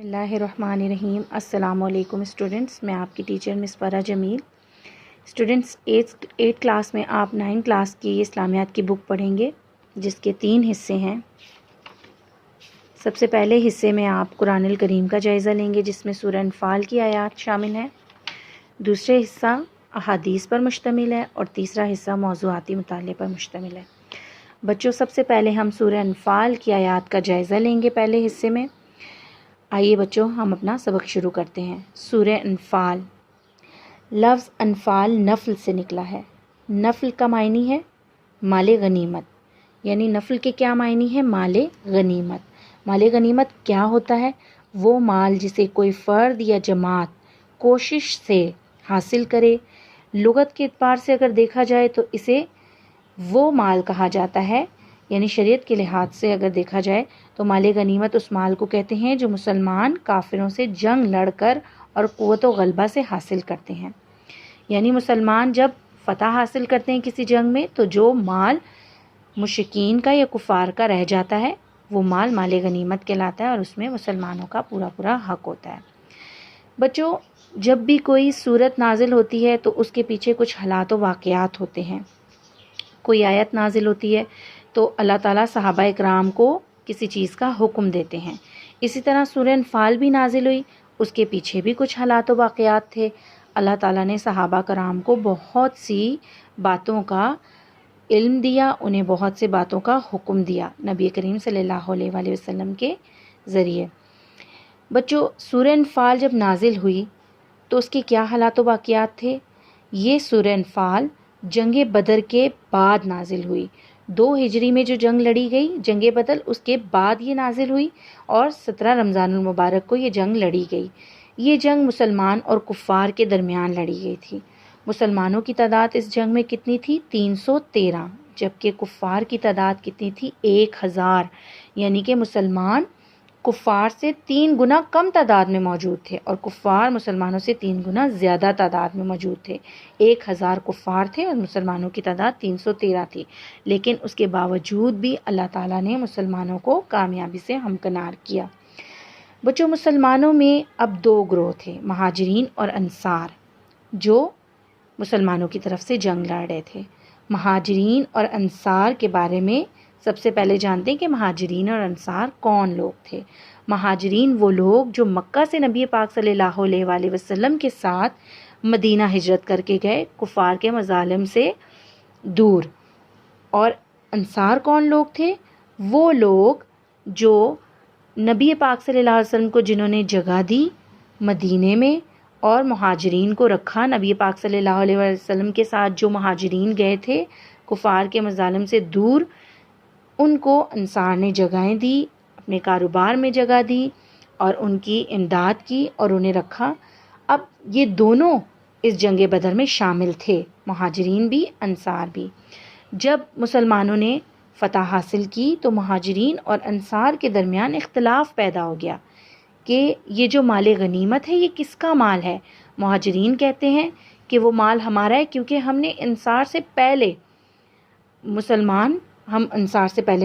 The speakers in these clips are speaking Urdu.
اللہ الرحمن الرحیم۔ السلام علیکم اسٹوڈنٹس، میں آپ کی ٹیچر مس فرا جمیل۔ اسٹوڈنٹس 8 کلاس میں آپ 9 کلاس کی اسلامیات کی بک پڑھیں گے، جس کے 3 حصے ہیں۔ سب سے پہلے حصے میں آپ قرآن الکریم کا جائزہ لیں گے، جس میں سورہ انفال کی آیات شامل ہیں۔ دوسرے حصہ احادیث پر مشتمل ہے، اور تیسرا حصہ موضوعاتی مطالعے پر مشتمل ہے۔ بچوں، سب سے پہلے ہم سورہ انفال کی آیات کا جائزہ لیں گے پہلے حصے میں۔ آئیے بچوں، ہم اپنا سبق شروع کرتے ہیں۔ سورہ انفال۔ لفظ انفال نفل سے نکلا ہے۔ نفل کا معنی ہے مال غنیمت، یعنی نفل کے کیا معنی ہے؟ مال غنیمت۔ مال غنیمت کیا ہوتا ہے؟ وہ مال جسے کوئی فرد یا جماعت کوشش سے حاصل کرے۔ لغت کے اعتبار سے اگر دیکھا جائے تو اسے وہ مال کہا جاتا ہے، یعنی شریعت کے لحاظ سے اگر دیکھا جائے تو مال غنیمت اس مال کو کہتے ہیں جو مسلمان کافروں سے جنگ لڑ کر اور قوت و غلبہ سے حاصل کرتے ہیں۔ یعنی مسلمان جب فتح حاصل کرتے ہیں کسی جنگ میں، تو جو مال مشرکین کا یا کفار کا رہ جاتا ہے وہ مال مال غنیمت کہلاتا ہے، اور اس میں مسلمانوں کا پورا حق ہوتا ہے۔ بچوں، جب بھی کوئی صورت نازل ہوتی ہے تو اس کے پیچھے کچھ حالات و واقعات ہوتے ہیں۔ کوئی آیت نازل ہوتی ہے تو اللہ تعالیٰ صحابہ اکرام کو کسی چیز کا حکم دیتے ہیں۔ اسی طرح سورہ انفال بھی نازل ہوئی، اس کے پیچھے بھی کچھ حالات و واقعات تھے۔ اللہ تعالیٰ نے صحابہ کرام کو بہت سی باتوں کا علم دیا، انہیں بہت سے باتوں کا حکم دیا نبی کریم صلی اللہ علیہ وآلہ وسلم کے ذریعے۔ بچوں، سورہ انفال جب نازل ہوئی تو اس کے کیا حالات و واقعات تھے؟ یہ سورہ انفال جنگ بدر کے بعد نازل ہوئی۔ 2 ہجری میں جو جنگ لڑی گئی، جنگ بدر، اس کے بعد یہ نازل ہوئی، اور 17 رمضان المبارک کو یہ جنگ لڑی گئی۔ یہ جنگ مسلمان اور کفار کے درمیان لڑی گئی تھی۔ مسلمانوں کی تعداد اس جنگ میں کتنی تھی؟ 313، جبکہ کفار کی تعداد کتنی تھی؟ 1000، یعنی کہ مسلمان کفار سے 3 گنا کم تعداد میں موجود تھے، اور کفار مسلمانوں سے 3 گنا زیادہ تعداد میں موجود تھے۔ 1000 کفار تھے اور مسلمانوں کی تعداد 313 تھی، لیکن اس کے باوجود بھی اللہ تعالیٰ نے مسلمانوں کو کامیابی سے ہمکنار کیا۔ بچوں، مسلمانوں میں اب 2 گروہ تھے، مہاجرین اور انصار، جو مسلمانوں کی طرف سے جنگ لڑ رہے تھے۔ مہاجرین اور انصار کے بارے میں سب سے پہلے جانتے ہیں کہ مہاجرین اور انصار کون لوگ تھے۔ مہاجرین وہ لوگ جو مکہ سے نبی پاک صلی اللہ علیہ وآلہ وسلم کے ساتھ مدینہ ہجرت کر کے گئے، کفار کے مظالم سے دور۔ اور انصار کون لوگ تھے؟ وہ لوگ جو نبی پاک صلی اللہ علیہ وسلم کو جنہوں نے جگہ دی مدینے میں، اور مہاجرین کو رکھا نبی پاک صلی اللہ علیہ وسلم کے ساتھ۔ جو مہاجرین گئے تھے کفار کے مظالم سے دور، ان کو انصار نے جگہیں دی، اپنے کاروبار میں جگہ دی، اور ان کی امداد کی اور انہیں رکھا۔ اب یہ دونوں اس جنگ بدر میں شامل تھے، مہاجرین بھی انصار بھی۔ جب مسلمانوں نے فتح حاصل کی تو مہاجرین اور انصار کے درمیان اختلاف پیدا ہو گیا کہ یہ جو مال غنیمت ہے یہ کس کا مال ہے؟ مہاجرین کہتے ہیں کہ وہ مال ہمارا ہے، کیونکہ ہم نے انصار سے پہلے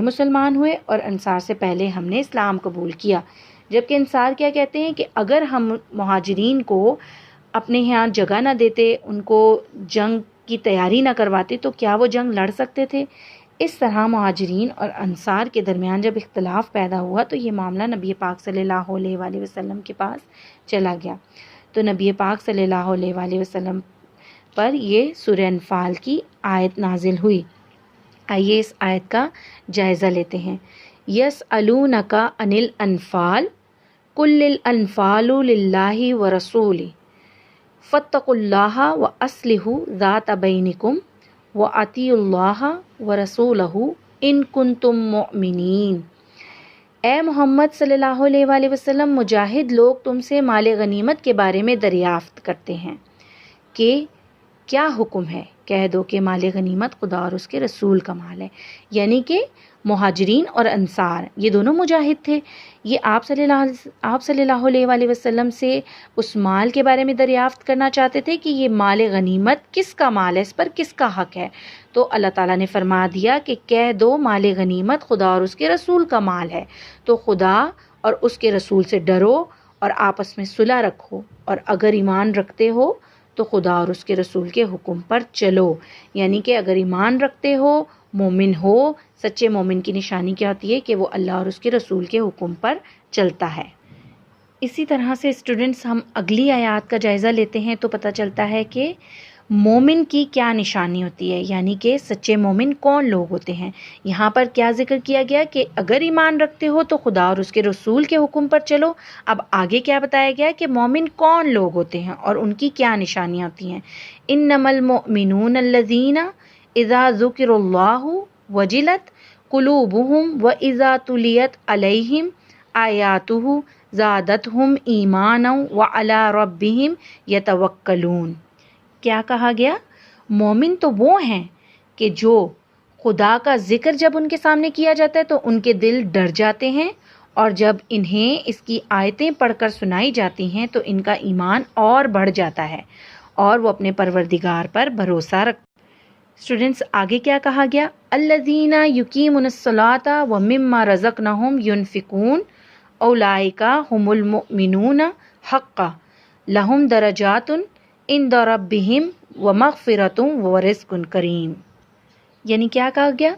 مسلمان ہوئے، اور انصار سے پہلے ہم نے اسلام قبول کیا۔ جبکہ انصار کیا کہتے ہیں کہ اگر ہم مہاجرین کو اپنے یہاں جگہ نہ دیتے، ان کو جنگ کی تیاری نہ کرواتے، تو کیا وہ جنگ لڑ سکتے تھے؟ اس طرح مہاجرین اور انصار کے درمیان جب اختلاف پیدا ہوا تو یہ معاملہ نبی پاک صلی اللہ علیہ وآلہ وسلم کے پاس چلا گیا۔ تو نبی پاک صلی اللہ علیہ وآلہ وسلم پر یہ سورہ انفال کی آیت نازل ہوئی۔ آئیے اس آیت کا جائزہ لیتے ہیں۔ یسألونک عن الانفال قل الانفال للہ ورسولہ فاتقوا اللہ واصلحوا ذات بینکم واطیعوا اللہ ورسولہ ان کنتم مؤمنین۔ اے محمد صلی اللہ علیہ وآلہ وسلم، مجاہد لوگ تم سے مال غنیمت کے بارے میں دریافت کرتے ہیں کہ کیا حکم ہے؟ کہہ دو کہ مال غنیمت خدا اور اس کے رسول کا مال ہے۔ یعنی کہ مہاجرین اور انصار یہ دونوں مجاہد تھے، یہ آپ صلی اللہ علیہ وآلہ وسلم سے اس مال کے بارے میں دریافت کرنا چاہتے تھے کہ یہ مال غنیمت کس کا مال ہے، اس پر کس کا حق ہے۔ تو اللہ تعالیٰ نے فرما دیا کہ کہہ دو مال غنیمت خدا اور اس کے رسول کا مال ہے، تو خدا اور اس کے رسول سے ڈرو اور آپس میں صلح رکھو، اور اگر ایمان رکھتے ہو تو خدا اور اس کے رسول کے حکم پر چلو. یعنی کہ اگر ایمان رکھتے ہو، مومن ہو، سچے مومن کی نشانی کیا ہوتی ہے کہ وہ اللہ اور اس کے رسول کے حکم پر چلتا ہے. اسی طرح سے اسٹوڈنٹس ہم اگلی آیات کا جائزہ لیتے ہیں تو پتہ چلتا ہے کہ مومن کی کیا نشانی ہوتی ہے، یعنی کہ سچے مومن کون لوگ ہوتے ہیں. یہاں پر کیا ذکر کیا گیا کہ اگر ایمان رکھتے ہو تو خدا اور اس کے رسول کے حکم پر چلو. اب آگے کیا بتایا گیا کہ مومن کون لوگ ہوتے ہیں اور ان کی کیا نشانیاں ہوتی ہیں. انما المؤمنون الذین اذا ذکر اللہ وجلت قلوبہم واذا تلیت علیہم آیاتہ زادتہم ایمانا وعلی ربہم یتوکلون. کیا کہا گیا؟ مومن تو وہ ہیں کہ جو خدا کا ذکر جب ان کے سامنے کیا جاتا ہے تو ان کے دل ڈر جاتے ہیں، اور جب انہیں اس کی آیتیں پڑھ کر سنائی جاتی ہیں تو ان کا ایمان اور بڑھ جاتا ہے اور وہ اپنے پروردگار پر بھروسہ رکھتے ہیں. اسٹوڈنٹس آگے کیا کہا گیا؟ الذین یقیمون الصلاۃ ومما رزقناہم ینفقون اولئک ھم المؤمنون حقا لہم درجات عند ربہم ومغفرۃ ورزق کریم. یعنی کیا کہا گیا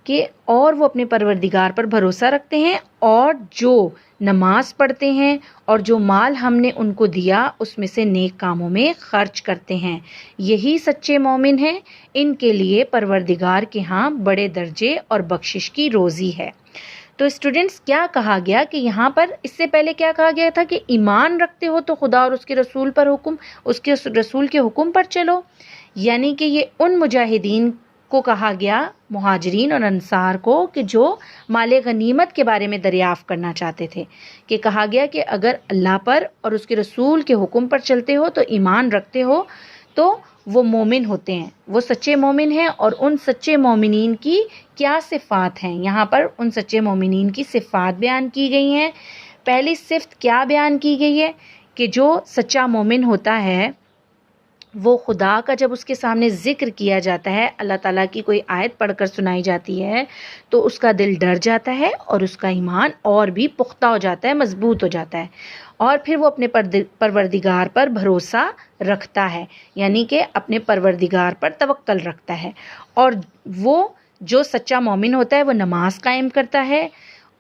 کہ اور وہ اپنے پروردگار پر بھروسہ رکھتے ہیں اور جو نماز پڑھتے ہیں اور جو مال ہم نے ان کو دیا اس میں سے نیک کاموں میں خرچ کرتے ہیں، یہی سچے مومن ہیں. ان کے لیے پروردگار کے ہاں بڑے درجے اور بخشش کی روزی ہے. تو اسٹوڈنٹس کیا کہا گیا کہ یہاں پر اس سے پہلے کیا کہا گیا تھا کہ ایمان رکھتے ہو تو خدا اور اس کے رسول پر حکم، اس کے رسول کے حکم پر چلو. یعنی کہ یہ ان مجاہدین کو کہا گیا، مہاجرین اور انصار کو، کہ جو مال غنیمت کے بارے میں دریافت کرنا چاہتے تھے، کہ کہا گیا کہ اگر اللہ پر اور اس کے رسول کے حکم پر چلتے ہو تو ایمان رکھتے ہو تو وہ مومن ہوتے ہیں، وہ سچے مومن ہیں. اور ان سچے مومنین کی کیا صفات ہیں؟ یہاں پر ان سچے مومنین کی صفات بیان کی گئی ہیں. پہلی صفت کیا بیان کی گئی ہے کہ جو سچا مومن ہوتا ہے وہ خدا کا جب اس کے سامنے ذکر کیا جاتا ہے، اللہ تعالیٰ کی کوئی آیت پڑھ کر سنائی جاتی ہے تو اس کا دل ڈر جاتا ہے اور اس کا ایمان اور بھی پختہ ہو جاتا ہے، مضبوط ہو جاتا ہے، اور پھر وہ اپنے پروردگار پر بھروسہ رکھتا ہے، یعنی کہ اپنے پروردگار پر توکل رکھتا ہے. اور وہ جو سچا مومن ہوتا ہے وہ نماز قائم کرتا ہے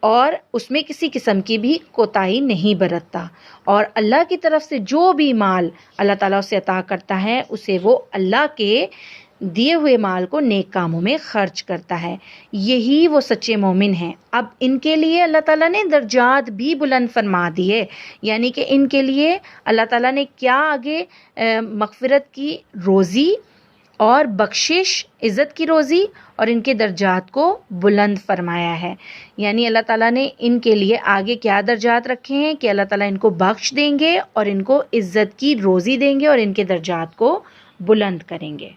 اور اس میں کسی قسم کی بھی کوتاہی نہیں برتتا، اور اللہ کی طرف سے جو بھی مال اللہ تعالیٰ اسے عطا کرتا ہے اسے وہ اللہ کے دیے ہوئے مال کو نیک کاموں میں خرچ کرتا ہے. یہی وہ سچے مومن ہیں. اب ان کے لیے اللہ تعالیٰ نے درجات بھی بلند فرما دیے، یعنی کہ ان کے لیے اللہ تعالیٰ نے کیا آگے مغفرت کی روزی اور بخشش، عزت کی روزی اور ان کے درجات کو بلند فرمایا ہے. یعنی اللہ تعالیٰ نے ان کے لیے آگے کیا درجات رکھے ہیں کہ اللہ تعالیٰ ان کو بخش دیں گے اور ان کو عزت کی روزی دیں گے اور ان کے درجات کو بلند کریں گے.